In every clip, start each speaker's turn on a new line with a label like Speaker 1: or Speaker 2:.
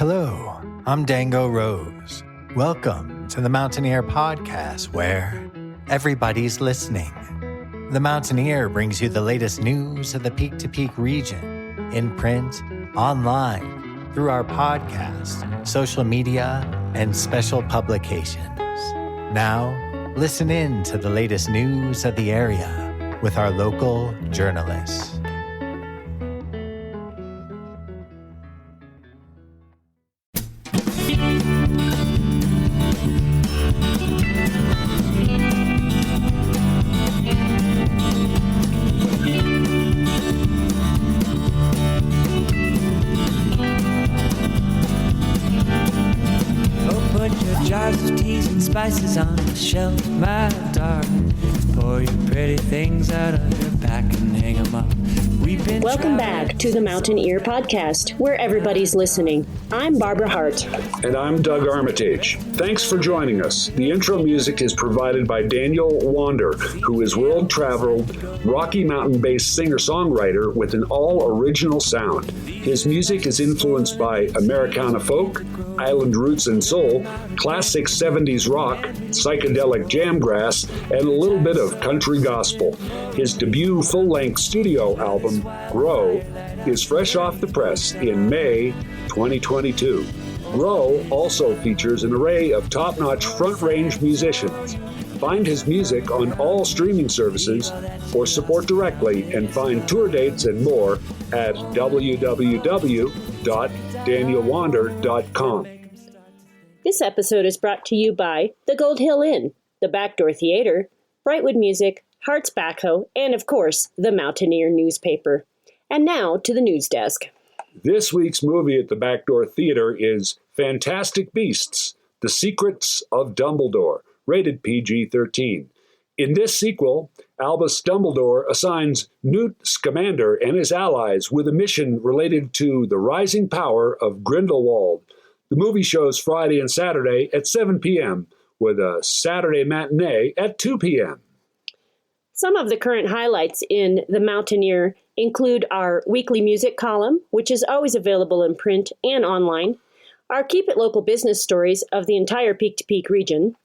Speaker 1: Hello, I'm Dango Rose. Welcome to the Mountaineer Podcast, where everybody's listening. The Mountaineer brings you the latest news of the Peak to Peak region, in print, online, through our podcast, social media, and special publications. Now, listen in to the latest news of the area with our local journalists.
Speaker 2: Spices on the shelf, my darling. Pour your pretty things out of your pack and hang them up.
Speaker 3: Welcome back to the Mountain Ear Podcast, where everybody's listening. I'm Barbara Hardt.
Speaker 4: And I'm Doug Armitage. Thanks for joining us. The intro music is provided by Daniel Wander, who is world-traveled, Rocky Mountain-based singer-songwriter with an all-original sound. His music is influenced by Americana folk, island roots and soul, classic 70s rock, psychedelic jamgrass, and a little bit of country gospel. His debut full-length studio album, Grow, is fresh off the press in May 2022. Grow also features an array of top-notch front-range musicians. Find his music on all streaming services or support directly and find tour dates and more at www.danielwander.com.
Speaker 3: This episode is brought to you by the Gold Hill Inn, the Backdoor Theater, Brightwood Music, Hardt's Backhoe, and of course, the Mountaineer newspaper. And now to the news desk.
Speaker 4: This week's movie at the Backdoor Theater is Fantastic Beasts: The Secrets of Dumbledore, rated PG-13. In this sequel, Albus Dumbledore assigns Newt Scamander and his allies with a mission related to the rising power of Grindelwald. The movie shows Friday and Saturday at 7 p.m., with a Saturday matinee at 2 p.m.
Speaker 3: Some of the current highlights in The Mountaineer include our weekly music column, which is always available in print and online, our Keep It Local business stories of the entire Peak to Peak region,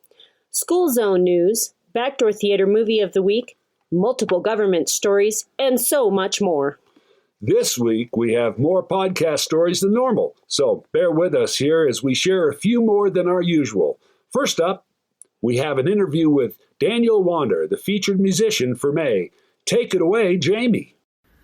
Speaker 3: School Zone news, Backdoor Theater movie of the week, multiple government stories, and so much more.
Speaker 4: This week, we have more podcast stories than normal, so bear with us here as we share a few more than our usual. First up, we have an interview with Daniel Wander, the featured musician for May. Take it away, Jamie.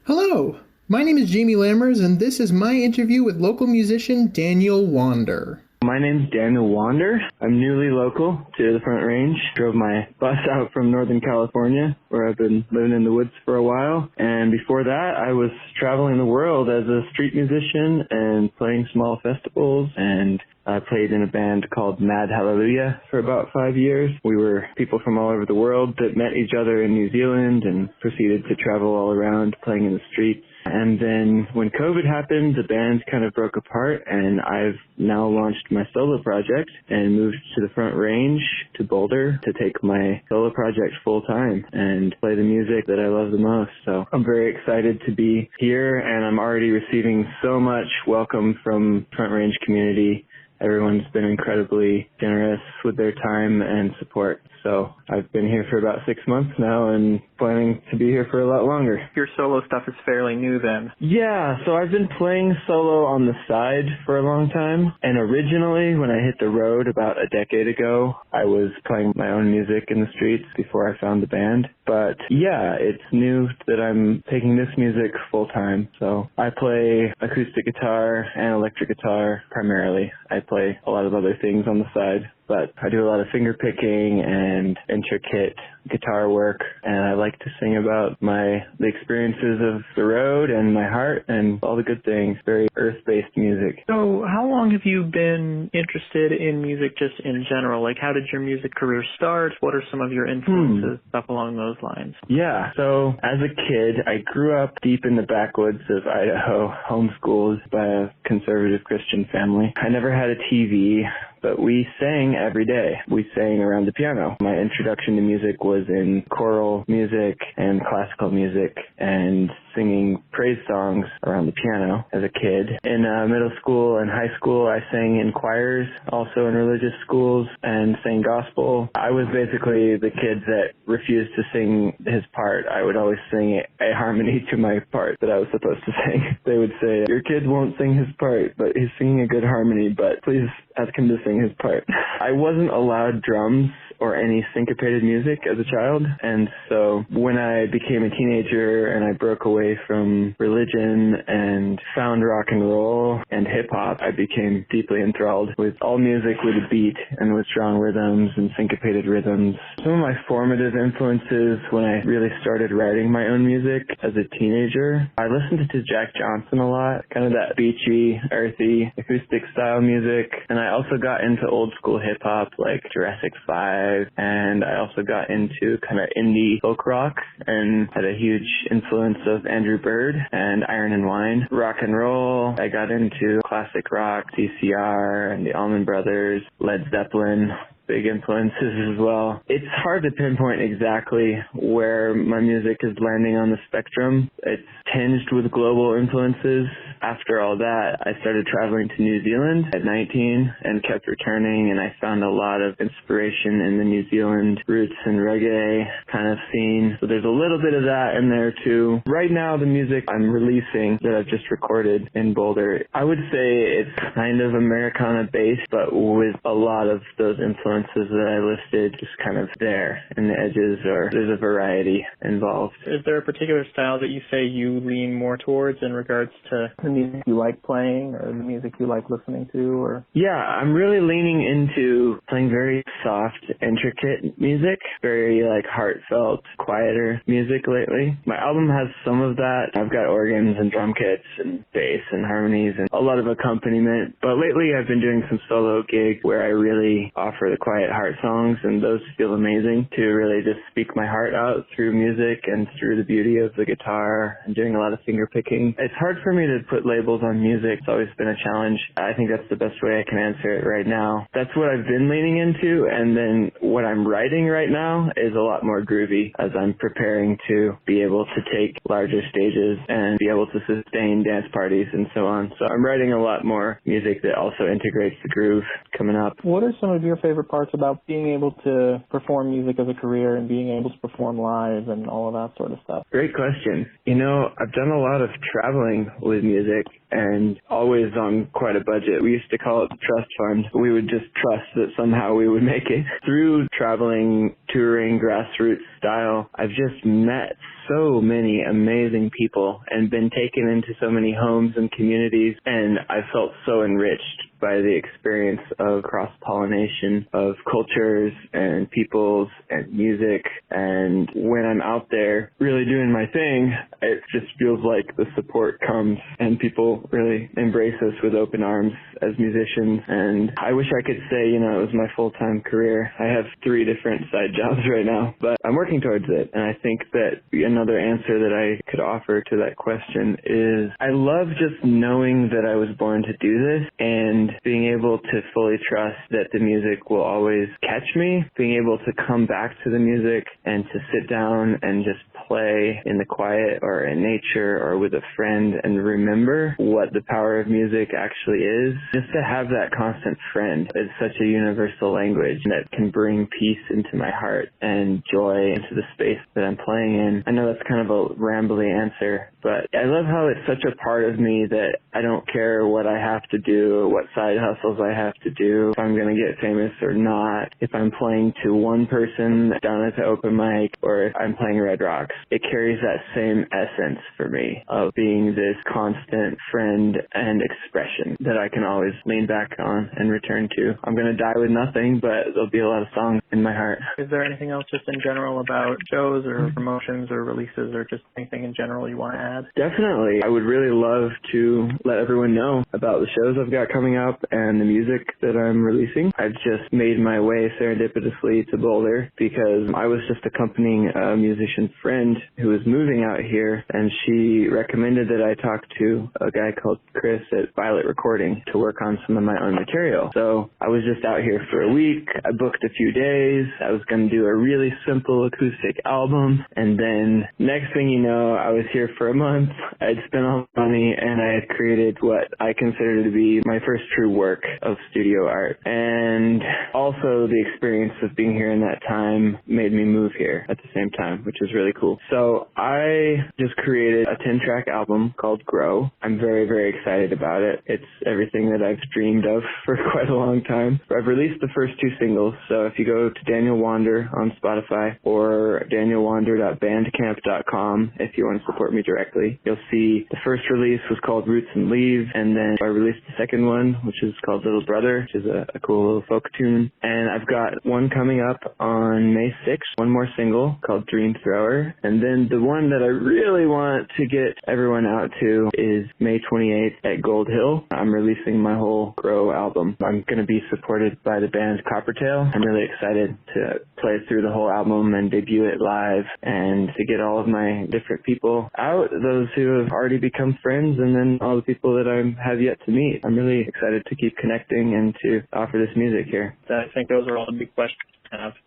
Speaker 5: Hello, my name is Jamie Lammers, and this is my interview with local musician Daniel Wander.
Speaker 6: My name's Daniel Wander. I'm newly local to the Front Range. Drove my bus out from Northern California, where I've been living in the woods for a while. And before that, I was traveling the world as a street musician and playing small festivals. And I played in a band called Mad Hallelujah for about 5 years. We were people from all over the world that met each other in New Zealand and proceeded to travel all around playing in the streets. And then when COVID happened, the band kind of broke apart, and I've now launched my solo project and moved to the Front Range to Boulder to take my solo project full time and play the music that I love the most. So I'm very excited to be here, and I'm already receiving so much welcome from Front Range community. Everyone's been incredibly generous with their time and support. So I've been here for about 6 months now and planning to be here for a lot longer.
Speaker 7: Your solo stuff is fairly new then.
Speaker 6: Yeah, so I've been playing solo on the side for a long time. And originally, when I hit the road about a decade ago, I was playing my own music in the streets before I found the band. But yeah, it's new that I'm taking this music full time. So I play acoustic guitar and electric guitar primarily. I play a lot of other things on the side, but I do a lot of finger picking and intricate guitar work, and I like to sing about the experiences of the road and my heart and all the good things. Very earth-based music.
Speaker 7: So how long have you been interested in music just in general? Like, how did your music career start? What are some of your influences, stuff along those lines?
Speaker 6: Yeah, so as a kid, I grew up deep in the backwoods of Idaho, homeschooled by a conservative Christian family. I never had a TV, but we sang every day. We sang around the piano. My introduction to music was in choral music and classical music, and singing praise songs around the piano as a kid. In middle school and high school, I sang in choirs, also in religious schools, and sang gospel. I was basically the kid that refused to sing his part. I would always sing a harmony to my part that I was supposed to sing. They would say, your kid won't sing his part, but he's singing a good harmony, but please ask him to sing his part. I wasn't allowed drums or any syncopated music as a child, and so when I became a teenager and I broke away from religion and found rock and roll and hip-hop, I became deeply enthralled with all music with a beat and with strong rhythms and syncopated rhythms. Some of my formative influences when I really started writing my own music as a teenager, I listened to Jack Johnson a lot, kind of that beachy, earthy, acoustic style music, and I also got into old school hip-hop like Jurassic 5, and I also got into kind of indie folk rock and had a huge influence of Andrew Bird and Iron and Wine. Rock and roll, I got into classic rock, CCR and the Allman Brothers, Led Zeppelin, big influences as well. It's hard to pinpoint exactly where my music is landing on the spectrum. It's tinged with global influences. After all that, I started traveling to New Zealand at 19 and kept returning, and I found a lot of inspiration in the New Zealand roots and reggae kind of scene. So there's a little bit of that in there too. Right now, the music I'm releasing that I've just recorded in Boulder, I would say it's kind of Americana based, but with a lot of those influences that I listed just kind of there in the edges, or there's a variety involved.
Speaker 7: Is there a particular style that you say you lean more towards in regards to the music you like playing or the music you like listening to? Or
Speaker 6: yeah, I'm really leaning into playing very soft, intricate music, very like heartfelt, quieter music lately. My album has some of that. I've got organs and drum kits and bass and harmonies and a lot of accompaniment, but lately I've been doing some solo gigs where I really offer the quiet heart songs, and those feel amazing to really just speak my heart out through music and through the beauty of the guitar and doing a lot of finger picking. It's hard for me to put labels on music. It's always been a challenge. I think that's the best way I can answer it right now. That's what I've been leaning into, and then what I'm writing right now is a lot more groovy as I'm preparing to be able to take larger stages and be able to sustain dance parties and so on. So I'm writing a lot more music that also integrates the groove coming up.
Speaker 7: what are some of your favorite parts about being able to perform music as a career and being able to perform live and all of that sort of stuff?
Speaker 6: Great question. You know, I've done a lot of traveling with music and always on quite a budget. We used to call it the trust fund. We would just trust that somehow we would make it. Through traveling, touring, grassroots style, I've just met so many amazing people and been taken into so many homes and communities, and I felt so enriched by the experience of cross-pollination of cultures and peoples and music. And when I'm out there really doing my thing, it just feels like the support comes and people really embrace us with open arms as musicians. And I wish I could say, you know, it was my full-time career. I have 3 different side jobs right now, but I'm working towards it. And I think that another answer that I could offer to that question is I love just knowing that I was born to do this and being able to fully trust that the music will always catch me, being able to come back to the music and to sit down and just play in the quiet or in nature or with a friend and remember what the power of music actually is. Just to have that constant friend is such a universal language that can bring peace into my heart and joy into the space that I'm playing in. I know that's kind of a rambly answer, but I love how it's such a part of me that I don't care what I have to do or what side hustles I have to do, if I'm going to get famous or not, if I'm playing to one person down at the open mic or if I'm playing Red Rocks. It carries that same essence for me of being this constant friend and expression that I can always lean back on and return to. I'm going to die with nothing, but there'll be a lot of songs in my heart.
Speaker 7: Is there anything else just in general about shows or promotions or releases or just anything in general you want to add?
Speaker 6: Definitely. I would really love to let everyone know about the shows I've got coming up and the music that I'm releasing. I've just made my way serendipitously to Boulder because I was just accompanying a musician friend who was moving out here, and she recommended that I talk to a guy called Chris at Violet Recording to work on some of my own material. So I was just out here for a week. I booked a few days. days. I was going to do a really simple acoustic album. And then next thing you know, I was here for a month. I'd spent all the money and I had created what I consider to be my first true work of studio art. And also the experience of being here in that time made me move here at the same time, which was really cool. So I just created a 10-track album called Grow. I'm very, very excited about it. It's everything that I've dreamed of for quite a long time. I've released the first 2 singles, so if you go to Daniel Wander on Spotify or danielwander.bandcamp.com if you want to support me directly, you'll see the first release was called Roots and Leaves, and then I released the second one, which is called Little Brother, which is a cool little folk tune. And I've got one coming up on May 6th, one more single called Dream Thrower. And then the one that I really want to get everyone out to is May 28th at Gold Hill. I'm releasing my whole Grow album. I'm going to be supported by the band Coppertail. I'm really excited to play through the whole album and debut it live and to get all of my different people out, those who have already become friends and then all the people that I have yet to meet. I'm really excited to keep connecting and to offer this music here.
Speaker 7: I think those are all the big questions.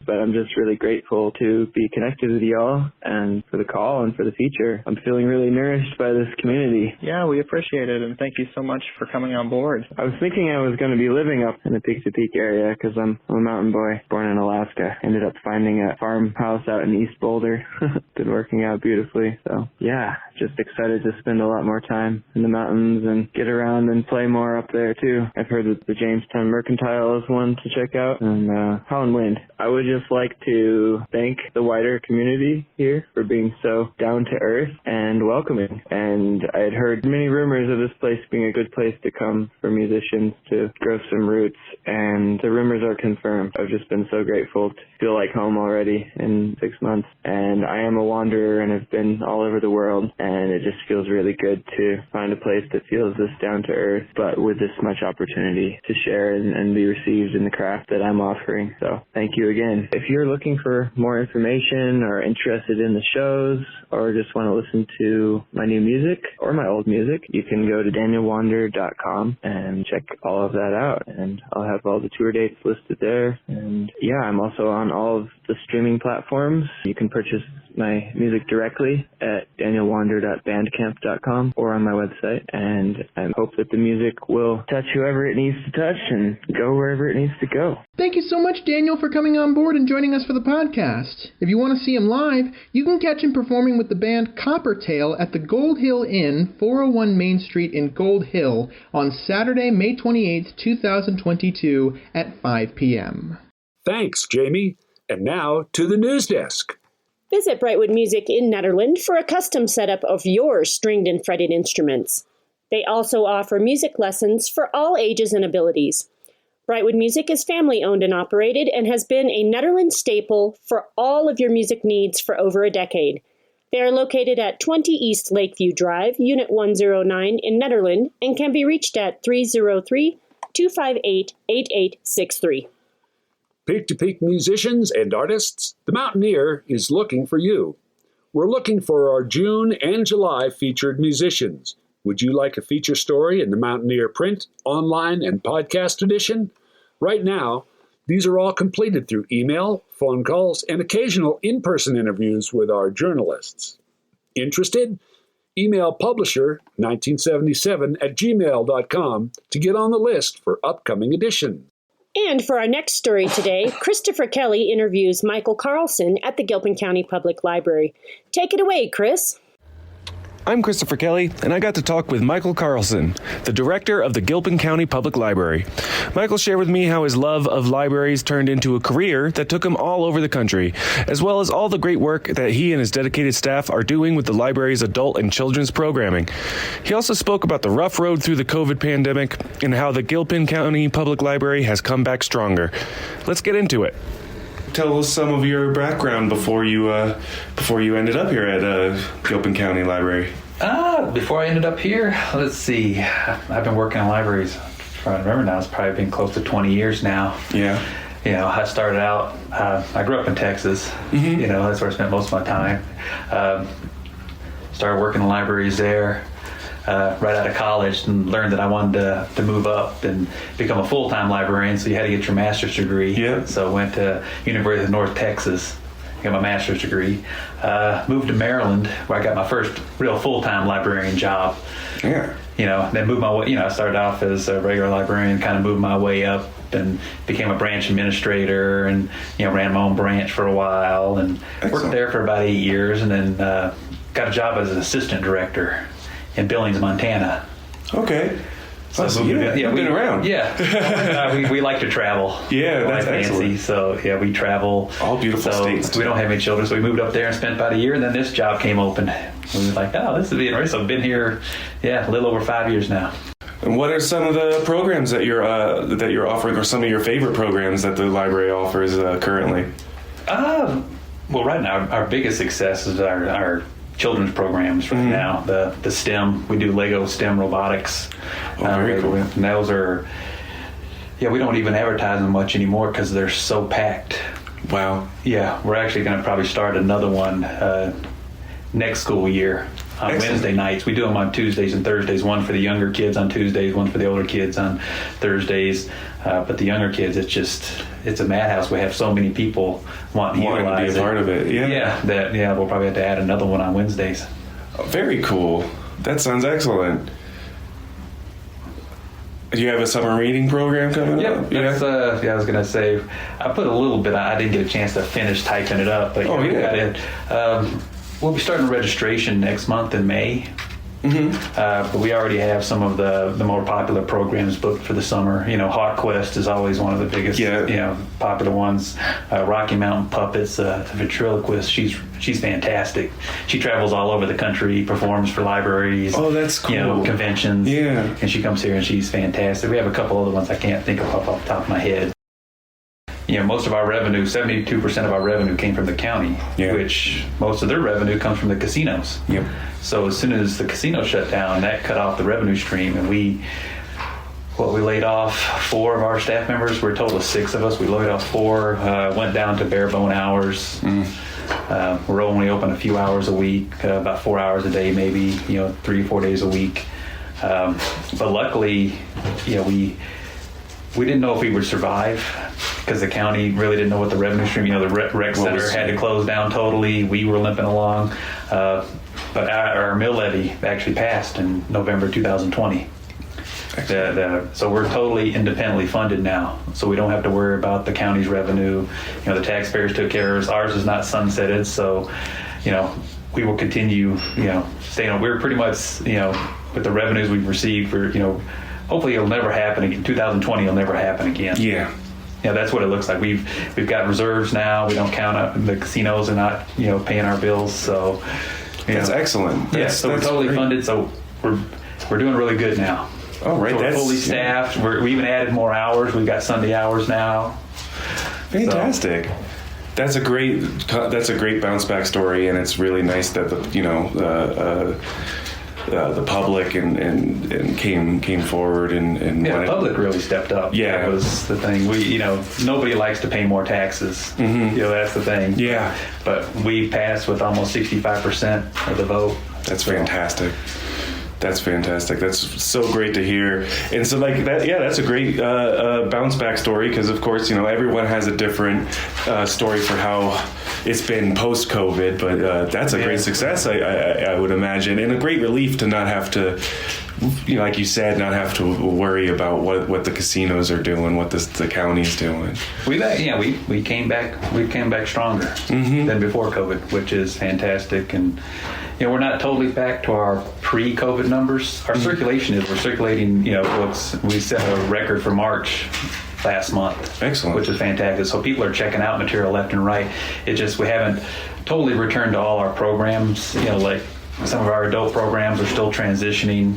Speaker 6: But I'm just really grateful to be connected with y'all and for the call and for the feature. I'm feeling really nourished by this community.
Speaker 7: Yeah, we appreciate it, and thank you so much for coming on board.
Speaker 6: I was thinking I was going to be living up in the Peak-to-Peak area because I'm a mountain boy born in Alaska. Ended up finding a farmhouse out in East Boulder. Been working out beautifully. So yeah, just excited to spend a lot more time in the mountains and get around and play more up there too. I've heard that the Jamestown Mercantile is one to check out, and Holland Wind. I would just like to thank the wider community here for being so down to earth and welcoming. And I had heard many rumors of this place being a good place to come for musicians to grow some roots, and the rumors are confirmed. I've just been so grateful to feel like home already in 6 months. And I am a wanderer and have been all over the world, and it just feels really good to find a place that feels this down to earth, but with this much opportunity to share and be received in the craft that I'm offering. So thank you again. If you're looking for more information or interested in the shows or just want to listen to my new music or my old music, you can go to danielwander.com and check all of that out. And I'll have all the tour dates listed there. And yeah, I'm also on all of the streaming platforms. You can purchase my music directly at danielwander.bandcamp.com or on my website. And I hope that the music will touch whoever it needs to touch and go wherever it needs to go.
Speaker 5: Thank you so much, Daniel, for coming on board and joining us for the podcast. If you want to see him live, you can catch him performing with the band Coppertail at the Gold Hill Inn, 401 Main Street in Gold Hill on Saturday, May 28th, 2022 at 5 p.m.
Speaker 4: Thanks, Jamie. And now to the news desk.
Speaker 3: Visit Brightwood Music in Nederland for a custom setup of your stringed and fretted instruments. They also offer music lessons for all ages and abilities. Brightwood Music is family-owned and operated and has been a Netherlands staple for all of your music needs for over a decade. They are located at 20 East Lakeview Drive, Unit 109 in Nederland, and can be reached at 303-258-8863.
Speaker 4: Peak-to-Peak musicians and artists, The Mountaineer is looking for you. We're looking for our June and July featured musicians. Would you like a feature story in the Mountaineer print, online, and podcast edition? Right now, these are all completed through email, phone calls, and occasional in-person interviews with our journalists. Interested? Email publisher1977@gmail.com to get on the list for upcoming editions.
Speaker 3: And for our next story today, Christopher Kelly interviews Michael Carlson at the Gilpin County Public Library. Take it away, Chris.
Speaker 8: I'm Christopher Kelly, and I got to talk with Michael Carlson, the director of the Gilpin County Public Library. Michael shared with me how his love of libraries turned into a career that took him all over the country, as well as all the great work that he and his dedicated staff are doing with the library's adult and children's programming. He also spoke about the rough road through the COVID pandemic and how the Gilpin County Public Library has come back stronger. Let's get into it. Tell us some of your background before you ended up here at Gilpin County Library.
Speaker 9: Before I ended up here, let's see. I've been working in libraries. I'm trying to remember now. It's probably been close to 20 years now.
Speaker 8: Yeah.
Speaker 9: You know, I started out. I grew up in Texas.
Speaker 8: Mm-hmm.
Speaker 9: You know, that's where I spent most of my time. Started working in libraries there. right out of college and learned that I wanted to move up and become a full-time librarian. So you had to get your master's degree.
Speaker 8: Yeah.
Speaker 9: So I went to University of North Texas, got my master's degree. Moved to Maryland, where I got my first real full-time librarian job.
Speaker 8: Yeah.
Speaker 9: Then moved my way. I started off as a regular librarian, kind of moved my way up and became a branch administrator, and ran my own branch for a while, and worked there for about 8 years, and then got a job as an assistant director in Billings, Montana.
Speaker 8: Okay.
Speaker 9: So
Speaker 8: we've been around.
Speaker 9: Yeah. we like to travel.
Speaker 8: Yeah, that's excellent.
Speaker 9: So we travel.
Speaker 8: All beautiful states.
Speaker 9: We don't have any children, so we moved up there and spent about a year, and then this job came open. We were like, oh, this is being interesting. So I've been here, a little over 5 years now.
Speaker 8: And what are some of the programs that you're offering, or some of your favorite programs that the library offers currently?
Speaker 9: Well, right now our biggest success is our children's programs right now. The STEM, we do Lego STEM robotics.
Speaker 8: Very cool.
Speaker 9: And those are, we don't even advertise them much anymore because they're so packed.
Speaker 8: Wow.
Speaker 9: Yeah, we're actually going to probably start another one next school year on Wednesday nights. We do them on Tuesdays and Thursdays, one for the younger kids on Tuesdays, one for the older kids on Thursdays. But the younger kids, it's a madhouse. We have so many people wanting to utilize
Speaker 8: be a part of it.
Speaker 9: We'll probably have to add another one on Wednesdays.
Speaker 8: Very cool. That sounds excellent. Do you have a summer reading program coming up?
Speaker 9: I was going to say, I put a little bit, I didn't get a chance to finish typing it up. But we'll be starting registration next month in May. But we already have some of the more popular programs booked for the summer. Hawk Quest is always one of the biggest, popular ones. Rocky Mountain Puppets, the ventriloquist, she's fantastic. She travels all over the country, performs for libraries.
Speaker 8: Oh, that's cool.
Speaker 9: Conventions.
Speaker 8: Yeah.
Speaker 9: And she comes here and she's fantastic. We have a couple other ones I can't think of off the top of my head. Most of our revenue, 72% of our revenue came from the county, which most of their revenue comes from the casinos.
Speaker 8: Yep.
Speaker 9: So as soon as the casino shut down, that cut off the revenue stream, and we laid off 4 of our staff members. We're a total of 6 of us. We laid off 4, went down to bare bone hours. We're only open a few hours a week, about 4 hours a day, maybe, 3 or 4 days a week. But luckily, we didn't know if we would survive because the county really didn't know what the revenue stream, the rec center had to close down totally. We were limping along. But our mill levy actually passed in November 2020. So we're totally independently funded now. So we don't have to worry about the county's revenue. The taxpayers took care of us. Ours is not sunsetted. So, we will continue, staying on. We're pretty much, with the revenues we've received, hopefully it'll never happen again. 2020 will never happen again.
Speaker 8: Yeah.
Speaker 9: That's what it looks like. We've got reserves now. We don't count up. The casinos are not, paying our bills. So
Speaker 8: that's excellent.
Speaker 9: So we're totally funded. So we're doing really good now.
Speaker 8: Oh, right.
Speaker 9: So we're fully staffed. We even added more hours. We've got Sunday hours now.
Speaker 8: Fantastic. So. That's a great bounce back story, and it's really nice that the public and came forward and
Speaker 9: the public really stepped up.
Speaker 8: Yeah,
Speaker 9: that was the thing. We nobody likes to pay more taxes. That's the thing.
Speaker 8: Yeah,
Speaker 9: but we passed with almost 65% of the vote.
Speaker 8: That's fantastic. That's fantastic. That's so great to hear. And so that's a great bounce back story because, of course, everyone has a different story for how it's been post-COVID, but that's a great success, I would imagine, and a great relief to not have to, like you said, not have to worry about what the casinos are doing, what the county's doing.
Speaker 9: We came back stronger than before COVID, which is fantastic. And we're not totally back to our pre-COVID numbers. Our circulation we're circulating, we set a record for March last month.
Speaker 8: Excellent.
Speaker 9: Which is fantastic. So people are checking out material left and right. It just, we haven't totally returned to all our programs. Like some of our adult programs are still transitioning.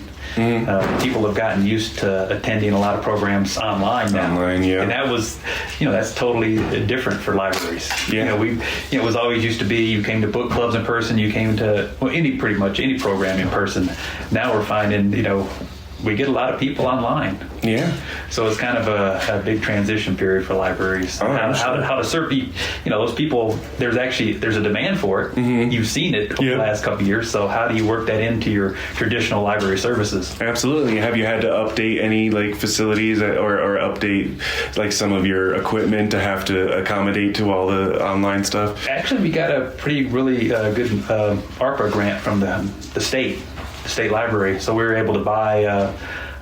Speaker 9: People have gotten used to attending a lot of programs online now. And that was, that's totally different for libraries. It was always used to be you came to book clubs in person, you came to pretty much any program in person. Now we're finding, we get a lot of people online.
Speaker 8: Yeah.
Speaker 9: So it's kind of a big transition period for libraries. How to serve people, those people, there's a demand for it. Mm-hmm. You've seen it over the last couple of years. So how do you work that into your traditional library services?
Speaker 8: Absolutely. Have you had to update any like facilities or update like some of your equipment to have to accommodate to all the online stuff?
Speaker 9: Actually, we got a really good ARPA grant from the state library. So we were able to buy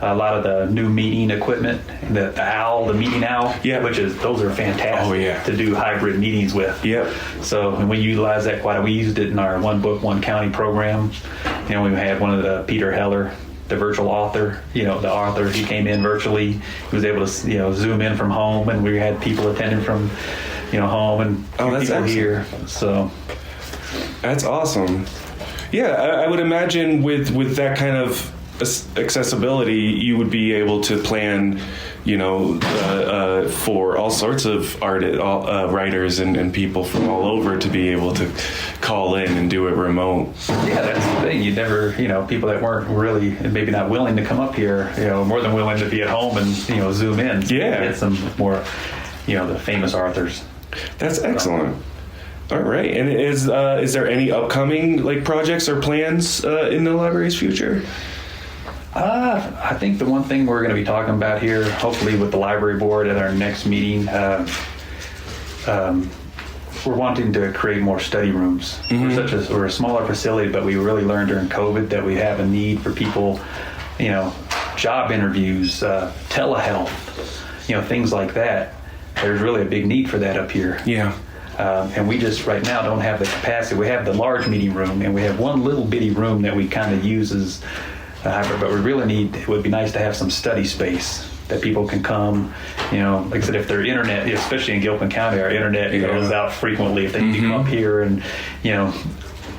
Speaker 9: a lot of the new meeting equipment, the meeting owl, those are fantastic to do hybrid meetings with. Yep. So and we utilized that quite a bit. We used it in our One Book, One County program. We had one of the Peter Heller, the virtual author, the author, he came in virtually. He was able to, zoom in from home, and we had people attending from, home and people here. So
Speaker 8: that's awesome. Yeah, I would imagine with that kind of accessibility, you would be able to plan, for all sorts of writers and people from all over to be able to call in and do it remote.
Speaker 9: Yeah, that's the thing. You never, people that weren't really maybe not willing to come up here, more than willing to be at home and, zoom in. So get some more, the famous authors.
Speaker 8: That's excellent. All right. And is there any upcoming projects or plans in the library's future?
Speaker 9: I think the one thing we're going to be talking about here, hopefully with the library board at our next meeting, we're wanting to create more study rooms. Mm-hmm. We're a smaller facility, but we really learned during COVID that we have a need for people, job interviews, telehealth, things like that. There's really a big need for that up here. Yeah. And we just right now don't have the capacity. We have the large meeting room, and we have one little bitty room that we kind of use as hybrid, but we really it would be nice to have some study space that people can come, like I said, if their internet, especially in Gilpin County, our internet goes out frequently. If they can come up here and,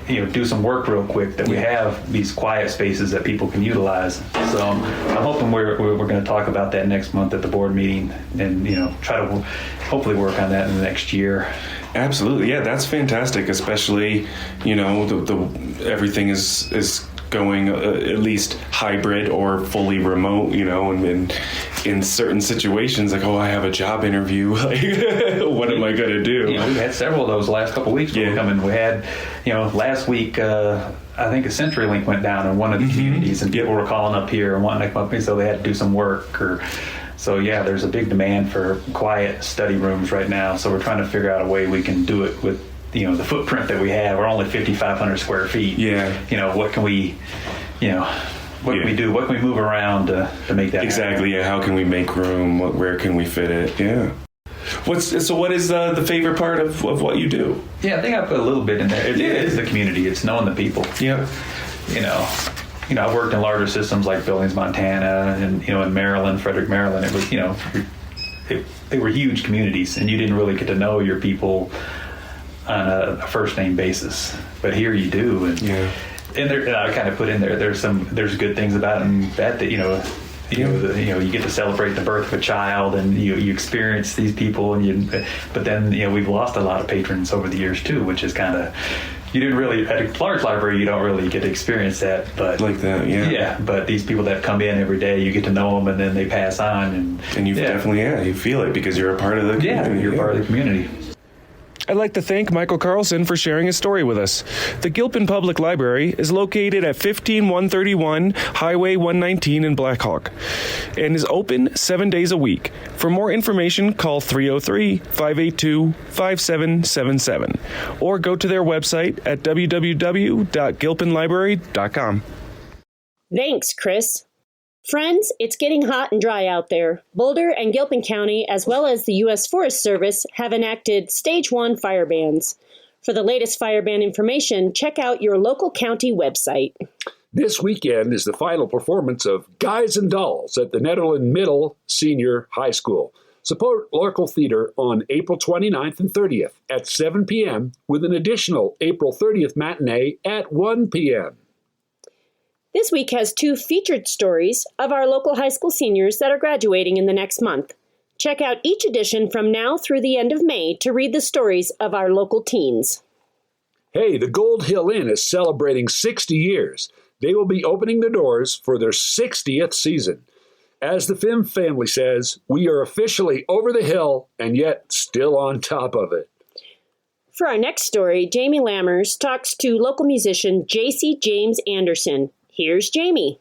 Speaker 9: do some work real quick, that we have these quiet spaces that people can utilize. So I'm hoping we're going to talk about that next month at the board meeting and, try to hopefully work on that in the next year.
Speaker 8: Absolutely. Yeah, that's fantastic, especially, everything is going at least hybrid or fully remote, and in certain situations, like, I have a job interview, what am I going to do?
Speaker 9: We've had several of those the last couple of weeks. We had, last week, I think a CenturyLink went down in one of the communities, and people were calling up here and wanting to come up, so they had to do some work. So there's a big demand for quiet study rooms right now. So we're trying to figure out a way we can do it with the footprint that we have. We're only 5,500 square feet. Yeah. What can we, what can we do? What can we move around to make that
Speaker 8: exactly happen? Yeah. How can we make room? Where can we fit it? Yeah. What is the favorite part of what you do?
Speaker 9: Yeah, I think I put a little bit in there. It is the community. It's knowing the people. Yeah. I've worked in larger systems like Billings, Montana, and in Maryland, Frederick, Maryland. It was they were huge communities, and you didn't really get to know your people on a first name basis. But here you do, and I kind of put in there. There's good things about it and bad that you get to celebrate the birth of a child, and you experience these people, but then we've lost a lot of patrons over the years too, which is kind of. You didn't really, at a large library, you don't really get to experience that. But
Speaker 8: like that,
Speaker 9: yeah. But these people that come in every day, you get to know them, and then they pass on.
Speaker 8: And you definitely, you feel it because you're a part of the community.
Speaker 9: Yeah, you're part of the community.
Speaker 8: I'd like to thank Michael Carlson for sharing his story with us. The Gilpin Public Library is located at 15131 Highway 119 in Blackhawk and is open 7 days a week. For more information, call 303-582-5777 or go to their website at www.gilpinlibrary.com.
Speaker 3: Thanks, Chris. Friends, it's getting hot and dry out there. Boulder and Gilpin County, as well as the U.S. Forest Service, have enacted Stage 1 fire bans. For the latest fire ban information, check out your local county website.
Speaker 4: This weekend is the final performance of Guys and Dolls at the Netherland Middle Senior High School. Support local theater on April 29th and 30th at 7 p.m. with an additional April 30th matinee at 1 p.m.
Speaker 3: This week has 2 featured stories of our local high school seniors that are graduating in the next month. Check out each edition from now through the end of May to read the stories of our local teens.
Speaker 4: Hey, the Gold Hill Inn is celebrating 60 years. They will be opening the doors for their 60th season. As the Fim family says, we are officially over the hill and yet still on top of it.
Speaker 3: For our next story, Jamie Lammers talks to local musician J.C. James Anderson. Here's Jamie.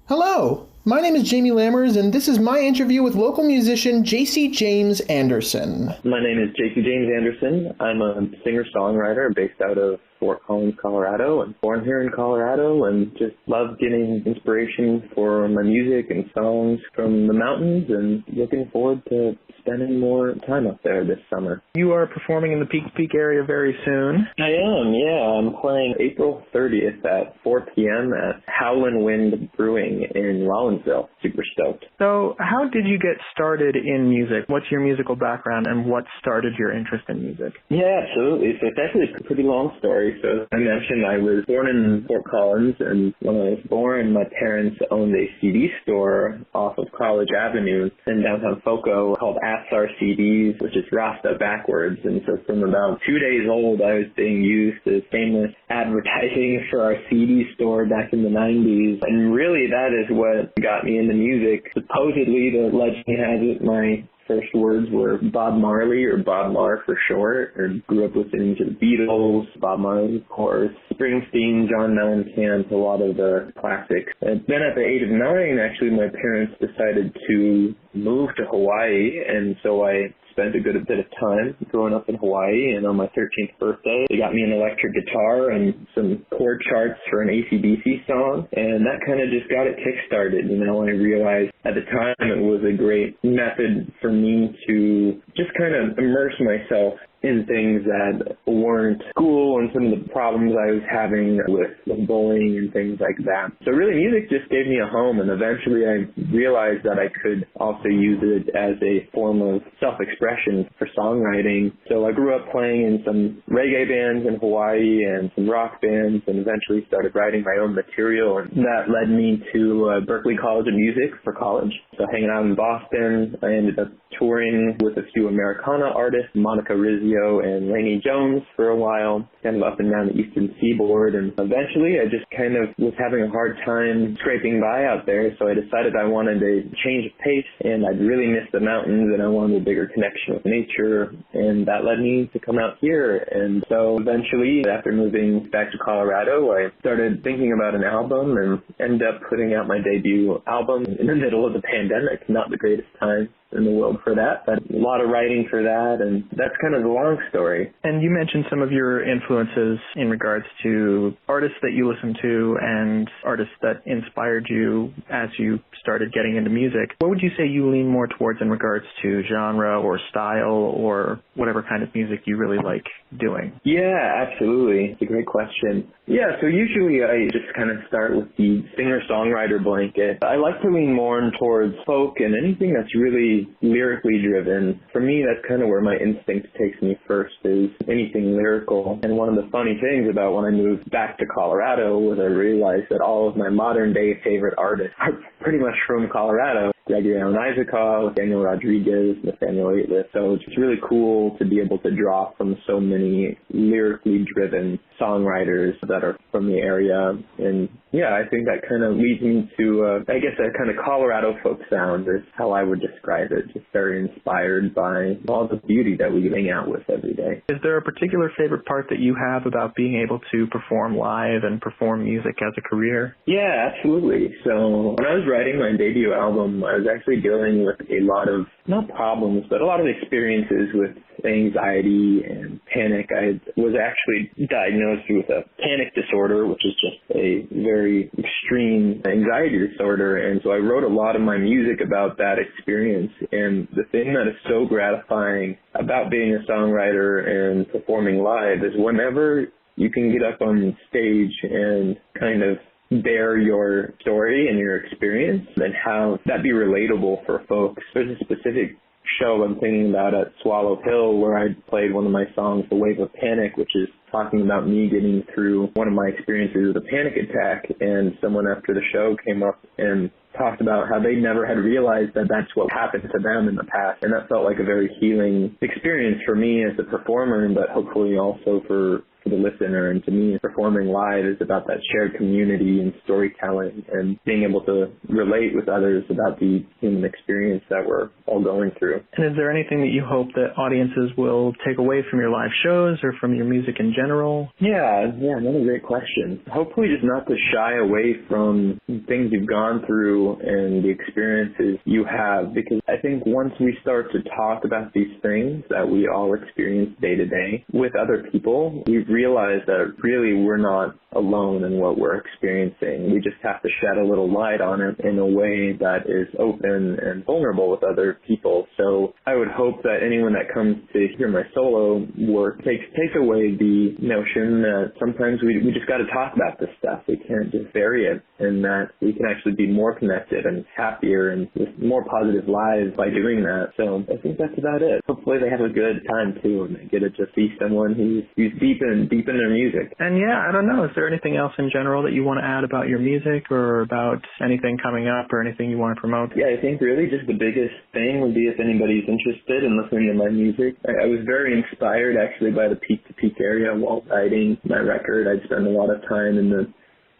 Speaker 5: Hello, my name is Jamie Lammers, and this is my interview with local musician J.C. James Anderson.
Speaker 6: My name is J.C. James Anderson. I'm a singer-songwriter based out of Fort Collins, Colorado. I'm born here in Colorado and just love getting inspiration for my music and songs from the mountains and looking forward to spending more time up there this summer.
Speaker 7: You are performing in the Peak Peak area very soon.
Speaker 6: I am, yeah. I'm playing April 30th at 4 p.m. at Howlin' Wind Brewing in Rollinsville. Super stoked.
Speaker 7: So how did you get started in music? What's your musical background and what started your interest in music?
Speaker 6: Yeah, absolutely. So it's actually a pretty long story. So I mentioned I was born in Fort Collins, and when I was born, my parents owned a CD store off of College Avenue in downtown Foco called Asar CDs, which is Rasta backwards. And so from about 2 days old, I was being used as famous advertising for our CD store back in the 90s. And really that is what got me into music. Supposedly, the legend has it, my first words were Bob Marley, or Bob Mar for short, or grew up listening to the Beatles, Bob Marley, of course, Springsteen, John Mellencamp, a lot of the classics. And then at the age of 9, actually, my parents decided to move to Hawaii, and so I spent a good bit of time growing up in Hawaii, and on my 13th birthday, they got me an electric guitar and some chord charts for an AC/DC song, and that kind of just got it kick-started. You know, I realized at the time it was a great method for me to just kind of immerse myself in things that weren't school and some of the problems I was having with bullying and things like that. So really music just gave me a home, and eventually I realized that I could also use it as a form of self-expression for songwriting. So I grew up playing in some reggae bands in Hawaii and some rock bands, and eventually started writing my own material, and that led me to Berklee College of Music for college. So hanging out in Boston, I ended up touring with a few Americana artists, Monica Rizzio and Lainey Jones, for a while, kind of up and down the eastern seaboard, and eventually I just kind of was having a hard time scraping by out there, so I decided I wanted a change of pace, and I'd really missed the mountains, and I wanted a bigger connection with nature, and that led me to come out here. And so eventually, after moving back to Colorado, I started thinking about an album and ended up putting out my debut album in the middle of the pandemic. Not the greatest time in the world for that, but a lot of writing for that, and that's kind of the long story.
Speaker 7: And you mentioned some of your influences in regards to artists that you listen to and artists that inspired you as you started getting into music. What would you say you lean more towards in regards to genre or style or whatever kind of music you really like doing?
Speaker 6: Yeah, absolutely. It's a great question. Yeah, so usually I just kind of start with the singer-songwriter blanket. I like to lean more towards folk and anything that's really lyrically driven. For me, that's kind of where my instinct takes me first, is anything lyrical. And one of the funny things about when I moved back to Colorado was I realized that all of my modern-day favorite artists are pretty much from Colorado. Gregory Alan Isaacoff, Daniel Rodriguez, Nathaniel Rateliff. So it's really cool to be able to draw from so many lyrically driven songwriters that are from the area. And yeah, I think that kind of leads me to, I guess, a kind of Colorado folk sound is how I would describe it. Just very inspired by all the beauty that we hang out with every day.
Speaker 7: Is there a particular favorite part that you have about being able to perform live and perform music as a career?
Speaker 6: Yeah, absolutely. So when I was writing my debut album, I was actually dealing with a lot of, not problems, but a lot of experiences with anxiety and panic. I was actually diagnosed with a panic disorder, which is just a very extreme anxiety disorder. And so I wrote a lot of my music about that experience. And the thing that is so gratifying about being a songwriter and performing live is whenever you can get up on stage and kind of bear your story and your experience and how that be relatable for folks. There's a specific show I'm thinking about at Swallow Hill where I played one of my songs, The Wave of Panic, which is talking about me getting through one of my experiences with a panic attack, and someone after the show came up and talked about how they never had realized that that's what happened to them in the past, and that felt like a very healing experience for me as a performer, but hopefully also for the the listener. And to me, performing live is about that shared community and storytelling and being able to relate with others about the human experience that we're all going through.
Speaker 7: And is there anything that you hope that audiences will take away from your live shows or from your music in general?
Speaker 6: Yeah, another great question. Hopefully just not to shy away from things you've gone through and the experiences you have, because I think once we start to talk about these things that we all experience day to day with other people, we realize that really we're not alone in what we're experiencing. We just have to shed a little light on it in a way that is open and vulnerable with other people. So I would hope that anyone that comes to hear my solo work takes away the notion that sometimes we just got to talk about this stuff. We can't just bury it, and that we can actually be more connected and happier and with more positive lives by doing that. So I think that's about it. Hopefully they have a good time too, and they get to just see someone who's deep in their music.
Speaker 7: And yeah, I don't know, is there anything else in general that you want to add about your music or about anything coming up or anything you want to promote?
Speaker 6: Yeah, I think really just the biggest thing would be if anybody's interested in listening to my music. I was very inspired actually by the Peak to Peak area while writing my record. I'd spend a lot of time in the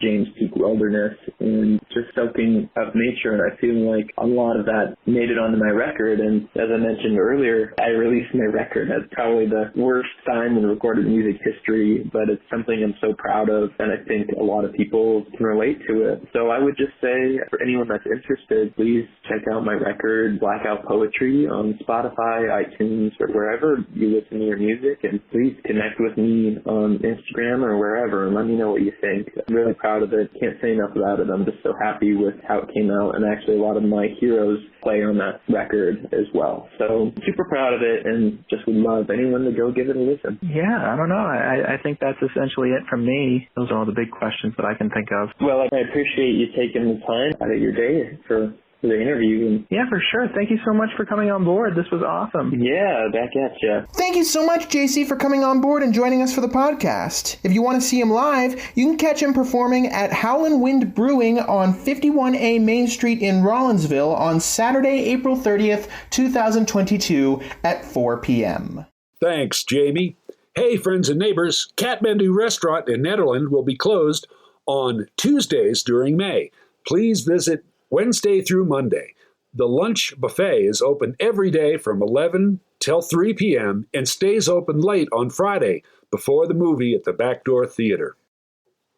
Speaker 6: James Peak Wilderness and just soaking up nature, and I feel like a lot of that made it onto my record. And as I mentioned earlier, I released my record at probably the worst time in recorded music history, but it's something I'm so proud of, and I think a lot of people can relate to it. So I would just say for anyone that's interested, please check out my record, Blackout Poetry, on Spotify, iTunes, or wherever you listen to your music, and please connect with me on Instagram or wherever and let me know what you think. I'm really proud of it. Can't say enough about it. I'm just so happy with how it came out, and actually a lot of my heroes play on that record as well. So super proud of it, and just would love anyone to go give it a listen.
Speaker 7: Yeah, I don't know. I think that's essentially it from me. Those are all the big questions that I can think of.
Speaker 6: Well, I appreciate you taking the time out of your day for the interview.
Speaker 7: Yeah, for sure. Thank you so much for coming on board. This was awesome.
Speaker 6: Yeah, back at you.
Speaker 5: Thank you so much, JC, for coming on board and joining us for the podcast. If you want to see him live, you can catch him performing at Howlin' Wind Brewing on 51A Main Street in Rollinsville on Saturday, April 30th, 2022 at 4 p.m.
Speaker 4: Thanks, Jamie. Hey, friends and neighbors, Kathmandu Restaurant in Nederland will be closed on Tuesdays during May. Please visit Wednesday through Monday. The lunch buffet is open every day from 11 till 3 p.m. and stays open late on Friday before the movie at the Backdoor Theater.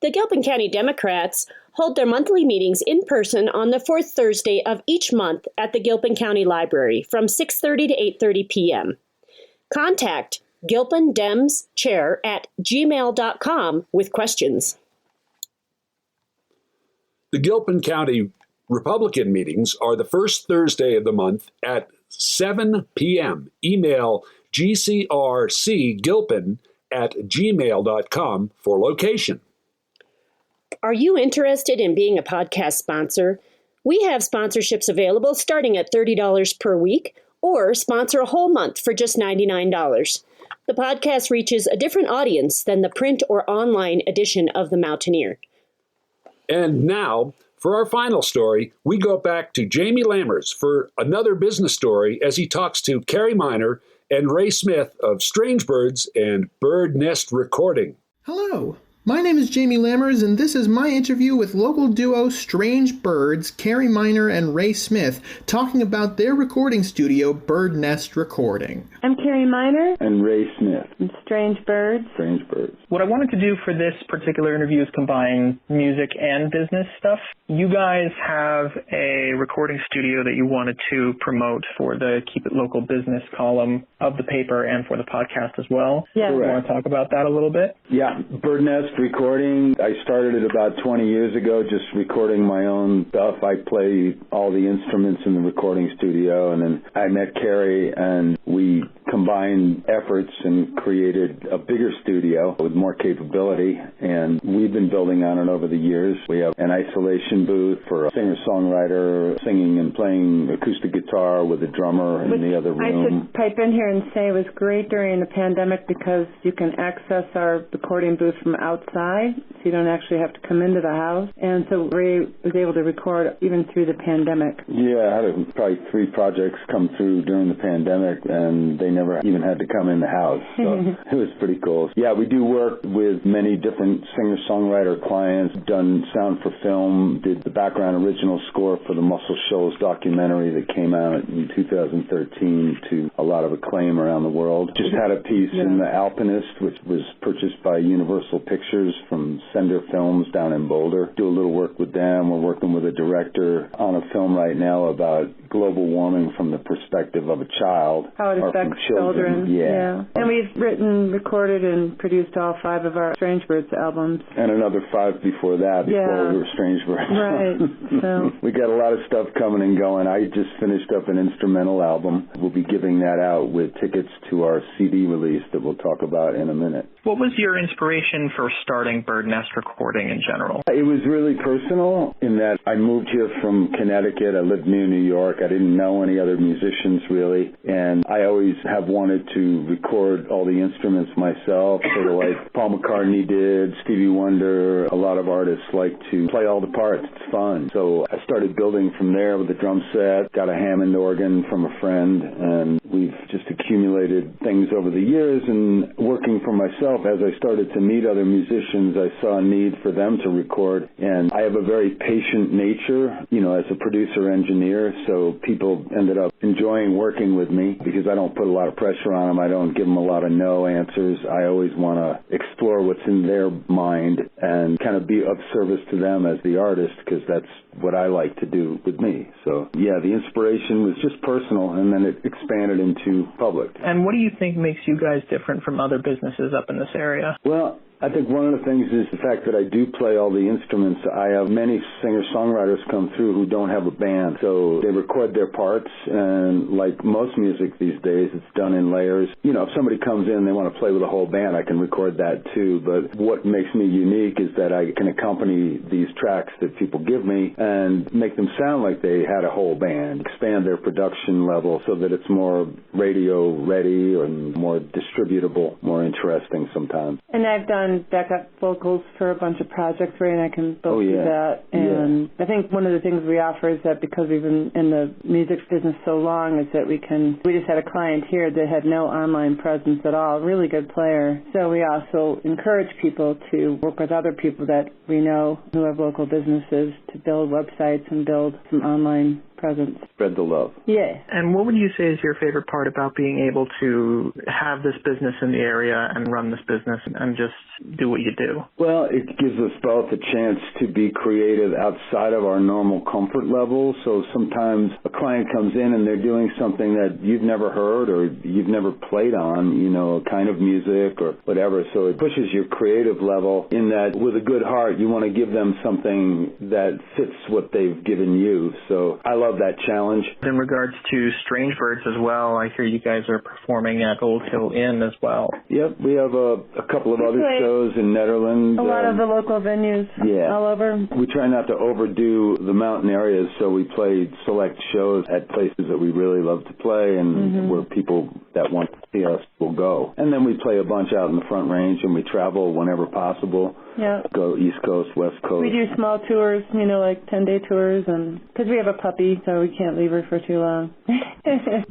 Speaker 3: The Gilpin County Democrats hold their monthly meetings in person on the fourth Thursday of each month at the Gilpin County Library from 6:30 to 8:30 p.m. Contact gilpindemschair@gmail.com with questions.
Speaker 4: The Gilpin County Republican meetings are the first Thursday of the month at 7 p.m. Email gcrcgilpin@gmail.com for location.
Speaker 3: Are you interested in being a podcast sponsor? We have sponsorships available starting at $30 per week, or sponsor a whole month for just $99. The podcast reaches a different audience than the print or online edition of The Mountaineer.
Speaker 4: And now, for our final story, we go back to Jamie Lammers for another business story as he talks to Carrie Miner and Ray Smith of Strange Birds and Bird Nest Recording.
Speaker 5: Hello. My name is Jamie Lammers, and this is my interview with local duo Strange Birds, Carrie Miner and Ray Smith, talking about their recording studio, Bird Nest Recording.
Speaker 10: I'm Carrie Miner.
Speaker 6: And Ray Smith.
Speaker 10: And Strange Birds.
Speaker 6: Strange Birds.
Speaker 7: What I wanted to do for this particular interview is combine music and business stuff. You guys have a recording studio that you wanted to promote for the Keep It Local business column of the paper and for the podcast as well.
Speaker 10: Yeah.
Speaker 7: You want to talk about that a little bit?
Speaker 11: Yeah, Bird Nest Recording. I started it about 20 years ago, just recording my own stuff. I play all the instruments in the recording studio, and then I met Carrie, and we combined efforts and created a bigger studio with more capability, and we've been building on it over the years. We have an isolation booth for a singer-songwriter singing and playing acoustic guitar with a drummer in the other room.
Speaker 10: I should pipe in here and say it was great during the pandemic because you can access our recording booth from outside, so you don't actually have to come into the house. And so Ray was able to record even through the pandemic.
Speaker 11: Yeah, I had probably 3 projects come through during the pandemic, and they never never even had to come in the house. So it was pretty cool. Yeah, we do work with many different singer-songwriter clients, done sound for film, did the background original score for the Muscle Shoals documentary that came out in 2013 to a lot of acclaim around the world. Just had a piece in The Alpinist, which was purchased by Universal Pictures from Sender Films down in Boulder. Do a little work with them. We're working with a director on a film right now about global warming from the perspective of a child.
Speaker 10: How it affects children.
Speaker 11: Yeah.
Speaker 10: And we've written, recorded, and produced all 5 of our Strange Birds albums.
Speaker 11: And another 5 before that, before we were Strange Birds.
Speaker 10: Right. So
Speaker 11: we got a lot of stuff coming and going. I just finished up an instrumental album. We'll be giving that out with tickets to our CD release that we'll talk about in a minute.
Speaker 7: What was your inspiration for starting Bird Nest Recording in general?
Speaker 11: It was really personal in that I moved here from Connecticut. I lived near New York. I didn't know any other musicians really, and I always have wanted to record all the instruments myself, sort of like Paul McCartney did, Stevie Wonder. A lot of artists like to play all the parts. It's fun. So I started building from there with a drum set, got a Hammond organ from a friend, and we've just accumulated things over the years. And working for myself, as I started to meet other musicians, I saw a need for them to record. And I have a very patient nature, as a producer-engineer, so people ended up enjoying working with me because I don't put a lot of pressure on them. I don't give them a lot of no answers. I always want to explore what's in their mind and kind of be of service to them as the artist, because that's what I like to do with me. So, yeah, the inspiration was just personal, and then it expanded into public.
Speaker 7: And what do you think makes you guys different from other businesses up in this area?
Speaker 11: Well, I think one of the things is the fact that I do play all the instruments. I have many singer-songwriters come through who don't have a band, so they record their parts, and like most music these days, it's done in layers. If somebody comes in and they want to play with a whole band, I can record that too, but what makes me unique is that I can accompany these tracks that people give me and make them sound like they had a whole band, expand their production level so that it's more radio-ready and more distributable, more interesting sometimes.
Speaker 10: And I've done backup vocals for a bunch of projects, Ray, and I can both do that. And I think one of the things we offer is that because we've been in the music business so long is that we just had a client here that had no online presence at all, really good player. So we also encourage people to work with other people that we know who have local businesses to build websites and build some online presence.
Speaker 11: Spread the love.
Speaker 10: Yeah.
Speaker 7: And what would you say is your favorite part about being able to have this business in the area and run this business and just do what you do?
Speaker 11: Well, it gives us both a chance to be creative outside of our normal comfort level. So sometimes a client comes in and they're doing something that you've never heard or you've never played on, a kind of music or whatever. So it pushes your creative level in that with a good heart, you want to give them something that fits what they've given you. So I love that challenge.
Speaker 7: In regards to Strange Birds as well, I hear you guys are performing at Gold Hill Inn as well.
Speaker 11: Yep, we have a couple of other shows in Netherlands.
Speaker 10: A lot of the local venues all over.
Speaker 11: We try not to overdo the mountain areas, so we play select shows at places that we really love to play and where people that want to see us will go. And then we play a bunch out in the Front Range, and we travel whenever possible.
Speaker 10: Yeah.
Speaker 11: Go East Coast, West Coast.
Speaker 10: We do small tours, like 10-day tours, and because we have a puppy, so we can't leave her for too long.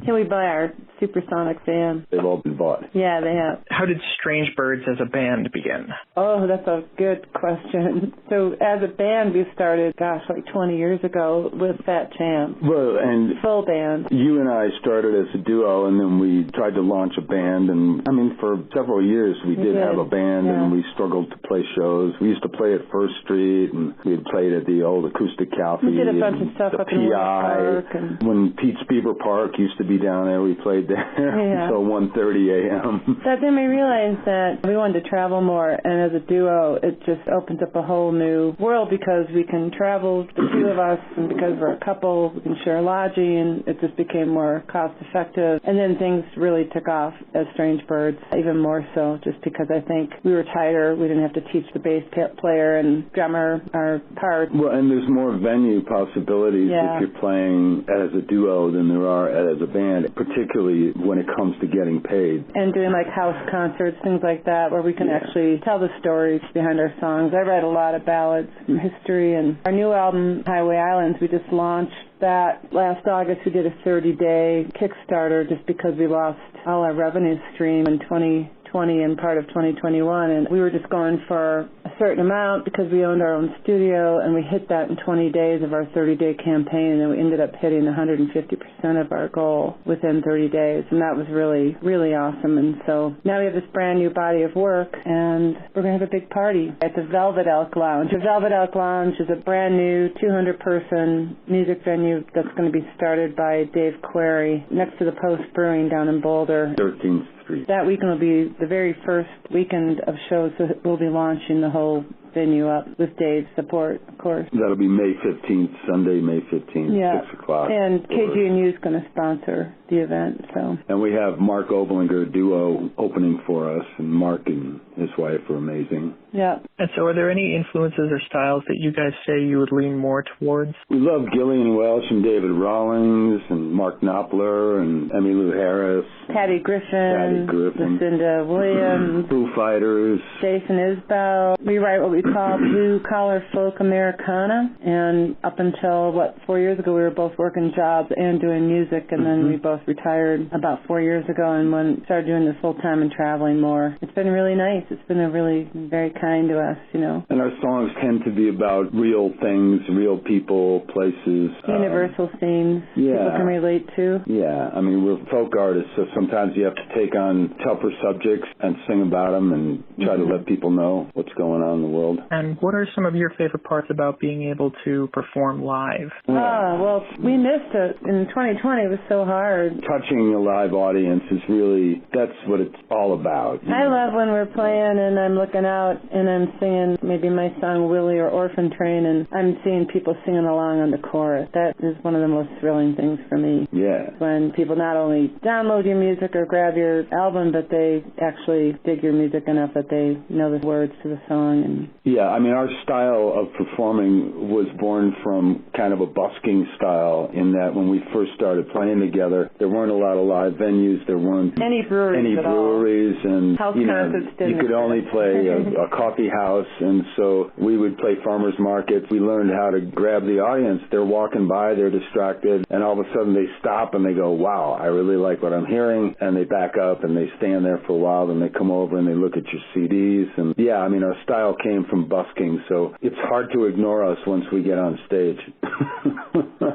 Speaker 10: Till we buy our supersonic van.
Speaker 11: They've all been bought.
Speaker 10: Yeah, they have.
Speaker 7: How did Strange Birds as a band begin?
Speaker 10: Oh, that's a good question. So as a band, we started, like 20 years ago with Fat Champ.
Speaker 11: Well, and
Speaker 10: full band.
Speaker 11: You and I started as a duo, and then we tried to launch a band, and for several years we did have a band, and we struggled to play shows. We used to play at First Street, and we had played at the old Acoustic Cafe.
Speaker 10: We did a bunch of stuff up in Park.
Speaker 11: When Pete's Beaver Park used to be down there, we played there until 1:30 a.m.
Speaker 10: But then we realized that we wanted to travel more, and as a duo, it just opens up a whole new world because we can travel, the two of us, and because we're a couple, we can share lodging, and it just became more cost-effective. And then things really took off as Strange Birds, even more so, just because I think we were tighter. We didn't have to teach the bass player and drummer our parts.
Speaker 11: Well, and there's more venue possibilities if you're playing as a duo than there are as a band, particularly key when it comes to getting paid.
Speaker 10: And doing like house concerts, things like that, where we can actually tell the stories behind our songs. I write a lot of ballads from history, and our new album, Highway Islands, we just launched that last August. We did a 30-day Kickstarter just because we lost all our revenue stream in 2020 and part of 2021, and we were just going for a certain amount because we owned our own studio, and we hit that in 20 days of our 30-day campaign, and we ended up hitting 150% of our goal within 30 days, and that was really, really awesome. And so now we have this brand new body of work, and we're going to have a big party at the Velvet Elk Lounge. The Velvet Elk Lounge is a brand new 200-person music venue that's going to be started by Dave Query next to the Post Brewing down in Boulder.
Speaker 11: 13th Street.
Speaker 10: That weekend will be the very first weekend of shows, so we'll be launching the whole venue up with Dave's support, of course.
Speaker 11: That'll be May 15th, Sunday, May 15th, 6 o'clock.
Speaker 10: And KG&U is going to sponsor the event. So.
Speaker 11: And we have Mark Oblinger duo opening for us, and Mark and his wife are amazing.
Speaker 10: Yeah.
Speaker 7: And so are there any influences or styles that you guys say you would lean more towards?
Speaker 11: We love Gillian Welch and David Rawlings and Mark Knopfler and Emmylou Harris.
Speaker 10: Patty Griffin. Lucinda Williams.
Speaker 11: Foo Fighters.
Speaker 10: Jason Isbell. We write what we call blue-collar folk Americana, and up until, 4 years ago, we were both working jobs and doing music, and then we both retired about 4 years ago and started doing this full-time and traveling more. It's been really nice. It's been very kind to us, you know.
Speaker 11: And our songs tend to be about real things, real people, places.
Speaker 10: Universal themes people can relate to.
Speaker 11: Yeah, I mean, we're folk artists, so sometimes you have to take on tougher subjects and sing about them and try to let people know what's going on in the world.
Speaker 7: And what are some of your favorite parts about being able to perform live?
Speaker 10: Well, we missed it. In 2020, it was so hard.
Speaker 11: Touching a live audience is really, that's what it's all about.
Speaker 10: I love when we're playing and I'm looking out and I'm singing maybe my song Willie or Orphan Train, and I'm seeing people singing along on the chorus. That is one of the most thrilling things for me.
Speaker 11: Yeah.
Speaker 10: When people not only download your music or grab your album, but they actually dig your music enough that they know the words to the song. And
Speaker 11: yeah, I mean, our style of performing was born from kind of a busking style, in that when we first started playing together, there weren't a lot of live venues. There weren't
Speaker 10: any breweries
Speaker 11: and
Speaker 10: house concerts
Speaker 11: you could only play a coffee house, and so we would play farmers markets. We learned how to grab the audience. They're walking by, they're distracted, and all of a sudden they stop and they go, wow, I really like what I'm hearing, and they back up and they stand there for a while, then they come over and they look at your CDs. And yeah, I mean, our style came from busking, so it's hard to ignore us once we get on stage.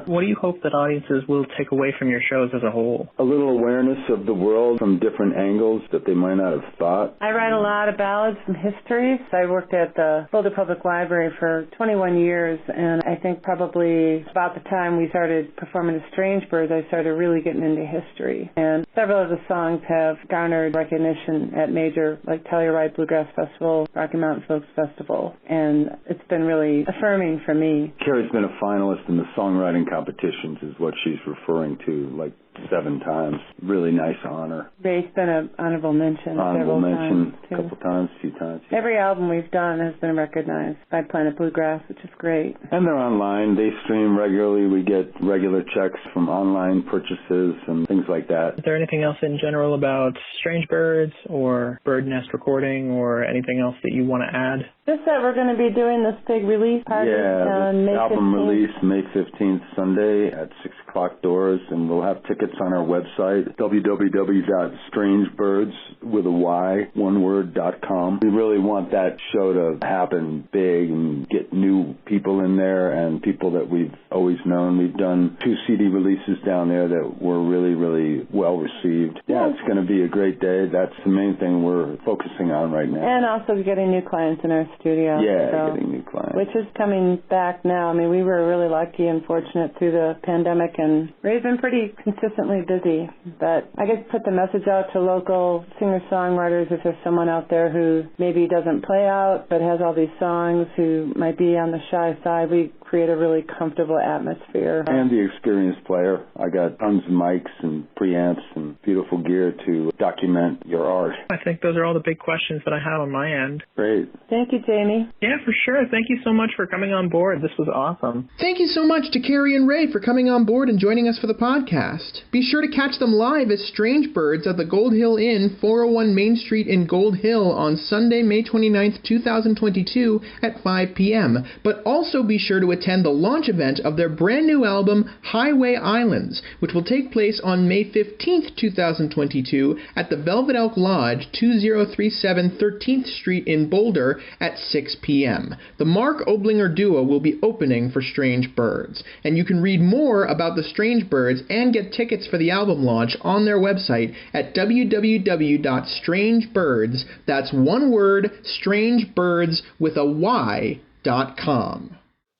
Speaker 7: What do you hope that audiences will take away from your shows as a whole?
Speaker 11: A little awareness of the world from different angles that they might not have thought.
Speaker 10: I write a lot of ballads from history. I worked at the Boulder Public Library for 21 years, and I think probably about the time we started performing at Strange Birds, I started really getting into history. And several of the songs have garnered recognition at major, like Telluride Bluegrass Festival, Rocky Mountain Folks Festival, and it's been really affirming for me.
Speaker 11: Carrie's been a finalist in the songwriting competitions, is what she's referring to, like 7 times. Really nice honor.
Speaker 10: Ray's been an honorable mention
Speaker 11: a couple times, a few times. Yeah.
Speaker 10: Every album we've done has been recognized by Planet Bluegrass, which is great.
Speaker 11: And they're online. They stream regularly. We get regular checks from online purchases and things like that.
Speaker 7: Is there anything else in general about Strange Birds or Bird Nest Recording or anything else that you want to add?
Speaker 10: Just that we're going to be doing this big release party on May 15th.
Speaker 11: Album release May 15th, Sunday at 6 o'clock doors, and we'll have tickets on our website, www.strangebirds.com. We really want that show to happen big and get new people in there and people that we've always known. We've done 2 CD releases down there that were really, really well received. Yeah, it's going to be a great day. That's the main thing we're focusing on right now.
Speaker 10: And also getting new clients in our studio.
Speaker 11: Yeah, getting new clients.
Speaker 10: Which is coming back now. I mean, we were really lucky and fortunate through the pandemic, and Ray's been pretty consistently busy. But I guess put the message out to local singer-songwriters, if there's someone out there who maybe doesn't play out but has all these songs, who might be on the shy side. We create a really comfortable atmosphere.
Speaker 11: And the experienced player. I got tons of mics and preamps and beautiful gear to document your art.
Speaker 7: I think those are all the big questions that I have on my end.
Speaker 11: Great.
Speaker 10: Thank you, Jamie.
Speaker 7: Yeah, for sure. Thank you so much for coming on board. This was awesome.
Speaker 5: Thank you so much to Carrie and Ray for coming on board and joining us for the podcast. Be sure to catch them live as Strange Birds at the Gold Hill Inn, 401 Main Street in Gold Hill on Sunday, May 29th, 2022 at 5 p.m. But also be sure to attend the launch event of their brand new album, Highway Islands, which will take place on May 15th, 2022 at the Velvet Elk Lodge, 2037 13th Street in Boulder at 6 p.m. The Mark Oblinger Duo will be opening for Strange Birds, and you can read more about the Strange Birds and get tickets for the album launch on their website at www.strangebirds, that's one word, strangebirds with a y.com.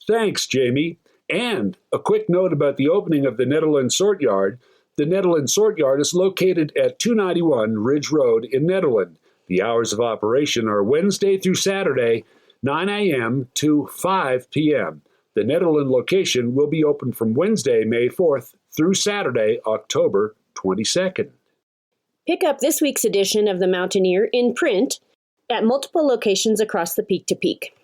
Speaker 4: Thanks, Jamie. And a quick note about the opening of the Netherlands Sortyard. The Netherlands Sortyard is located at 291 Ridge Road in Netherlands. The hours of operation are Wednesday through Saturday, 9 a.m. to 5 p.m. The Netherlands location will be open from Wednesday, May 4th through Saturday, October 22nd.
Speaker 3: Pick up this week's edition of The Mountaineer in print at multiple locations across the Peak to Peak.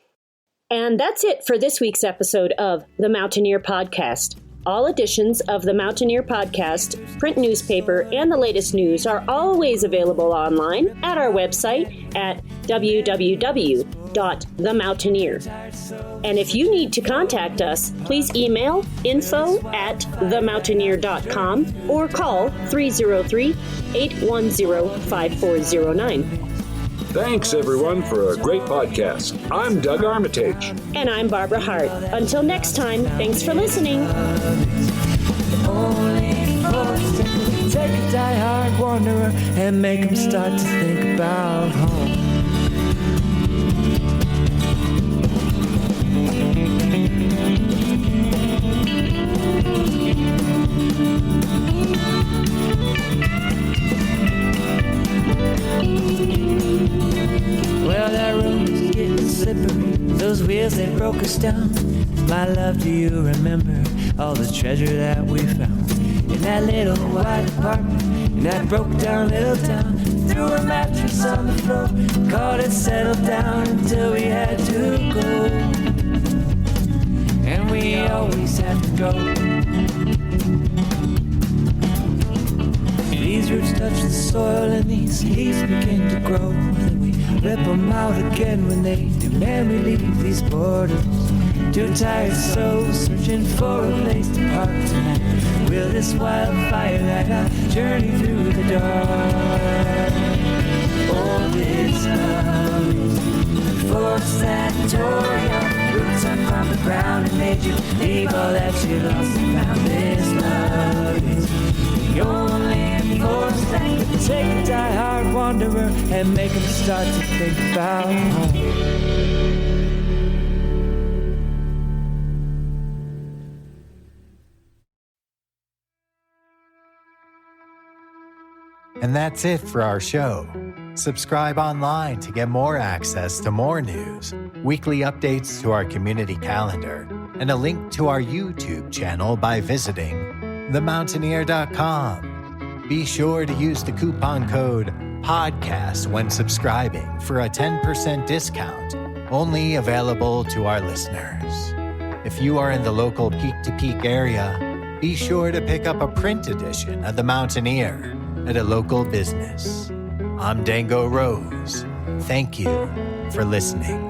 Speaker 3: And that's it for this week's episode of The Mountaineer Podcast. All editions of The Mountaineer Podcast, print newspaper, and the latest news are always available online at our website at www.themountaineer. And if you need to contact us, please email info@themountaineer.com or call 303-810-5409.
Speaker 4: Thanks, everyone, for a great podcast. I'm Doug Armitage.
Speaker 3: And I'm Barbara Hardt. Until next time, thanks for listening.
Speaker 2: Take a die-hard wanderer and make him start to think about home. Well, that road is getting slippery. Those wheels, they broke us down. My love, do you remember all the treasure that we found? In that little white apartment, in that broke down little town. Threw a mattress on the floor, called it settled down until we had to go. And we always had to go. These roots touch the soil and these leaves begin to grow. And we rip them out again when they do. And we leave these borders. Two tired souls searching for a place to park tonight. Will this wildfire light our journey through the dark? Oh, this love is force that tore your roots up from the ground and made you leave all that you lost and found. This love is the only force that can take a die-hard wanderer and make him start to think about home.
Speaker 1: And that's it for our show. Subscribe online to get more access to more news, weekly updates to our community calendar, and a link to our YouTube channel by visiting themountaineer.com. Be sure to use the coupon code PODCAST when subscribing for a 10% discount, only available to our listeners. If you are in the local Peak to Peak area, be sure to pick up a print edition of The Mountaineer at a local business. I'm Dango Rose. Thank you for listening.